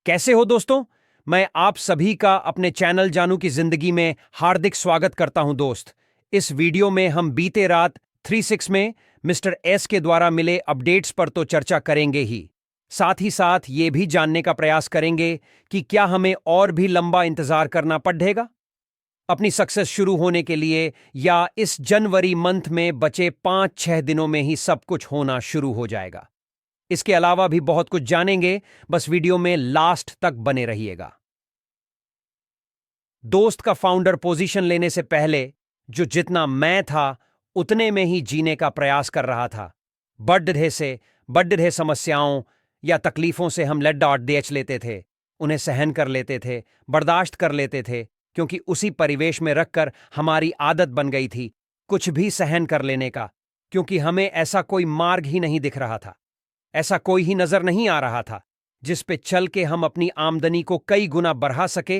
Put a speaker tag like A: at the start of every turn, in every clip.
A: कैसे हो दोस्तों। मैं आप सभी का अपने चैनल जानू की जिंदगी में हार्दिक स्वागत करता हूं दोस्त। इस वीडियो में हम बीते रात 36 में मिस्टर एस के द्वारा मिले अपडेट्स पर तो चर्चा करेंगे ही, साथ ही साथ ये भी जानने का प्रयास करेंगे कि क्या हमें और भी लंबा इंतजार करना पड़ेगा अपनी सक्सेस शुरू होने के लिए, या इस जनवरी मंथ में बचे 5-6 दिनों में ही सब कुछ होना शुरू हो जाएगा। इसके अलावा भी बहुत कुछ जानेंगे, बस वीडियो में लास्ट तक बने रहिएगा। दोस्त का फाउंडर पोजीशन लेने से पहले जो जितना मैं था उतने में ही जीने का प्रयास कर रहा था। बड़े समस्याओं या तकलीफों से हम देच लेते थे, उन्हें सहन कर लेते थे, बर्दाश्त कर लेते थे, क्योंकि उसी परिवेश में रखकर हमारी आदत बन गई थी कुछ भी सहन कर लेने का, क्योंकि हमें ऐसा कोई मार्ग ही नहीं दिख रहा था, ऐसा कोई ही नजर नहीं आ रहा था जिस पे चल के हम अपनी आमदनी को कई गुना बढ़ा सके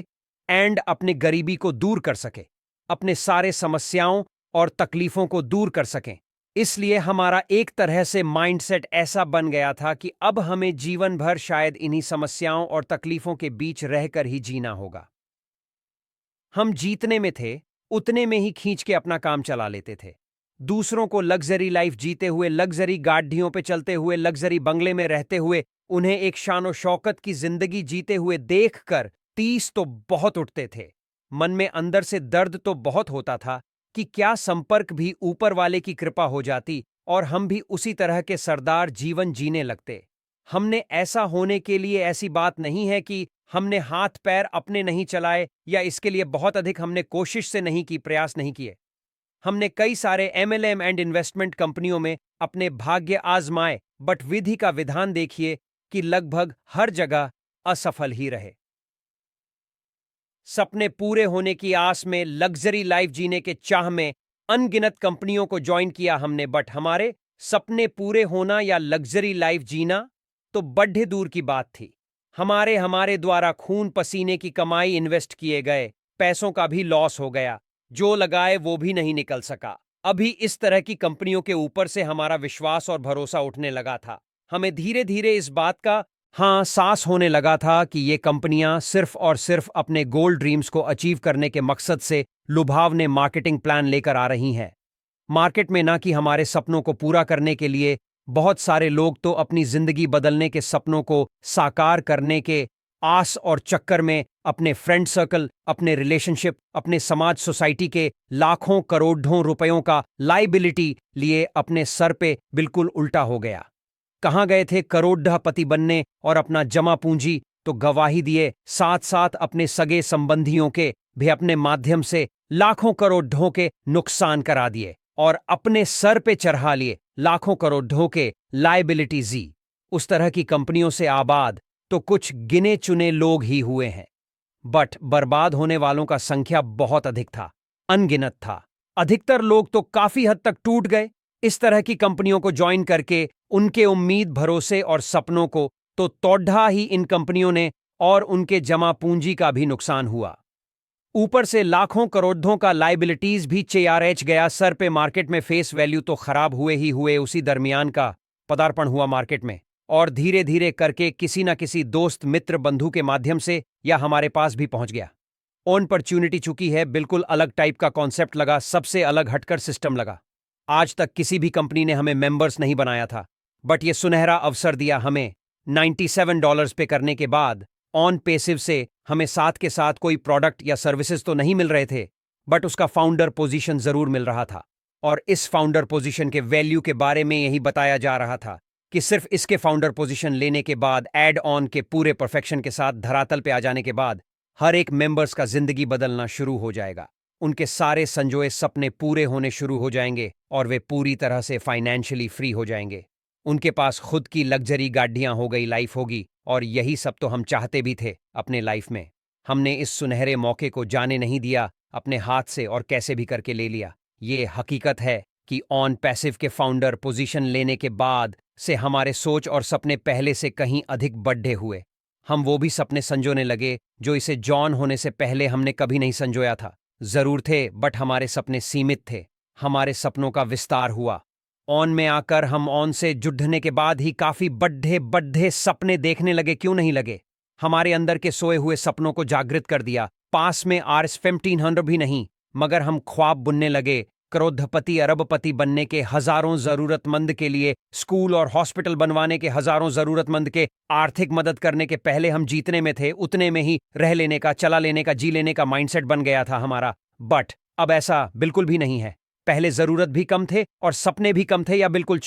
A: एंड अपने गरीबी को दूर कर सके, अपने सारे समस्याओं और तकलीफों को दूर कर सकें। इसलिए हमारा एक तरह से माइंडसेट ऐसा बन गया था कि अब हमें जीवन भर शायद इन्हीं समस्याओं और तकलीफों के बीच रहकर ही जीना होगा। हम जीतने में थे उतने में ही खींच के अपना काम चला लेते थे। दूसरों को लग्जरी लाइफ जीते हुए, लग्जरी गाड़ियों पे चलते हुए, लग्जरी बंगले में रहते हुए, उन्हें एक शानो शौकत की जिंदगी जीते हुए देखकर 30 तो बहुत उठते थे। मन में अंदर से दर्द तो बहुत होता था कि क्या संपर्क भी ऊपर वाले की कृपा हो जाती और हम भी उसी तरह के सरदार जीवन जीने लगते। हमने ऐसा होने के लिए ऐसी बात नहीं है कि हमने हाथ पैर अपने नहीं चलाए या इसके लिए बहुत अधिक हमने कोशिश से नहीं की, प्रयास नहीं किए। हमने कई सारे एमएलएम एंड इन्वेस्टमेंट कंपनियों में अपने भाग्य आजमाए, बट विधि का विधान देखिए कि लगभग हर जगह असफल ही रहे। सपने पूरे होने की आस में, लग्जरी लाइफ जीने के चाह में अनगिनत कंपनियों को ज्वाइन किया हमने, बट हमारे सपने पूरे होना या लग्जरी लाइफ जीना तो बड्ढे दूर की बात थी। हमारे द्वारा खून पसीने की कमाई इन्वेस्ट किए गए पैसों का भी लॉस हो गया, जो लगाए वो भी नहीं निकल सका। अभी इस तरह की कंपनियों के ऊपर से हमारा विश्वास और भरोसा उठने लगा था। हमें धीरे धीरे इस बात का सांस होने लगा था कि ये कंपनियां सिर्फ और सिर्फ अपने गोल ड्रीम्स को अचीव करने के मकसद से लुभावने मार्केटिंग प्लान लेकर आ रही हैं मार्केट में, ना कि हमारे सपनों को पूरा करने के लिए। बहुत सारे लोग तो अपनी जिंदगी बदलने के सपनों को साकार करने के आस और चक्कर में अपने फ्रेंड सर्कल, अपने रिलेशनशिप, अपने समाज सोसाइटी के लाखों करोड़ों रुपयों का लाइबिलिटी लिए अपने सर पे बिल्कुल उल्टा हो गया। कहाँ गए थे करोड़पति बनने और अपना जमा पूंजी तो गवाही दिए, साथ साथ अपने सगे संबंधियों के भी अपने माध्यम से लाखों करोड़ों के नुकसान करा दिए और अपने सर पे चढ़ा लिए लाखों करोड़ों के लाइबिलिटी। उस तरह की कंपनियों से आबाद तो कुछ गिने चुने लोग ही हुए हैं, बट बर्बाद होने वालों का संख्या बहुत अधिक था, अनगिनत था। अधिकतर लोग तो काफी हद तक टूट गए इस तरह की कंपनियों को ज्वाइन करके। उनके उम्मीद, भरोसे और सपनों को तो तोड़ा ही इन कंपनियों ने, और उनके जमा पूंजी का भी नुकसान हुआ। ऊपर से लाखों करोड़ों का लाइबिलिटीज भी चेयारेच गया सर पे। मार्केट में फेस वैल्यू तो खराब हुए ही हुए, उसी दरमियान का पदार्पण हुआ मार्केट में, और धीरे धीरे करके किसी ना किसी दोस्त, मित्र, बंधु के माध्यम से या हमारे पास भी पहुंच गया। अपॉर्चुनिटी चुकी है, बिल्कुल अलग टाइप का कॉन्सेप्ट लगा, सबसे अलग हटकर सिस्टम लगा। आज तक किसी भी कंपनी ने हमें मेंबर्स नहीं बनाया था, बट ये सुनहरा अवसर दिया हमें। $97 पे करने के बाद ऑन पेसिव से हमें साथ के साथ कोई प्रोडक्ट या सर्विसेज तो नहीं मिल रहे थे, बट उसका फाउंडर पोजीशन जरूर मिल रहा था। और इस फाउंडर पोजीशन के वैल्यू के बारे में यही बताया जा रहा था कि सिर्फ इसके फाउंडर पोजीशन लेने के बाद, एड ऑन के पूरे परफेक्शन के साथ धरातल पे आ जाने के बाद, हर एक मेंबर्स का जिंदगी बदलना शुरू हो जाएगा। उनके सारे संजोए सपने पूरे होने शुरू हो जाएंगे और वे पूरी तरह से फाइनेंशियली फ्री हो जाएंगे। उनके पास खुद की लग्जरी गाड़ियां हो गई, लाइफ होगी, और यही सब तो हम चाहते भी थे अपने लाइफ में। हमने इस सुनहरे मौके को जाने नहीं दिया अपने हाथ से और कैसे भी करके ले लिया। ये हकीकत है कि ऑन पैसिव के फाउंडर पोजीशन लेने के बाद से हमारे सोच और सपने पहले से कहीं अधिक बढ़े हुए। हम वो भी सपने संजोने लगे जो इसे जॉन होने से पहले हमने कभी नहीं संजोया था। जरूर थे, बट हमारे सपने सीमित थे। हमारे सपनों का विस्तार हुआ। ऑन में आकर हम ऑन से जुड़ने के बाद ही काफी बड्ढे बड्ढे सपने देखने लगे, क्यों नहीं लगे। हमारे अंदर के सोए हुए सपनों को जागृत कर दिया। पास में RS 1500 भी नहीं, मगर हम ख्वाब बुनने लगे, करोड़पति अरबपति बनने के, हजारों जरूरतमंद के लिए स्कूल और हॉस्पिटल बनवाने के, हजारों जरूरतमंद के आर्थिक मदद करने के। पहले हम जीतने में थे, उतने में ही रह लेने का, चला लेने का, जी लेने का माइंडसेट बन गया था हमारा। बट अब ऐसा बिल्कुल भी नहीं है। पहले जरूरत भी कम थे और सपने भी कम थे, या बिल्कुल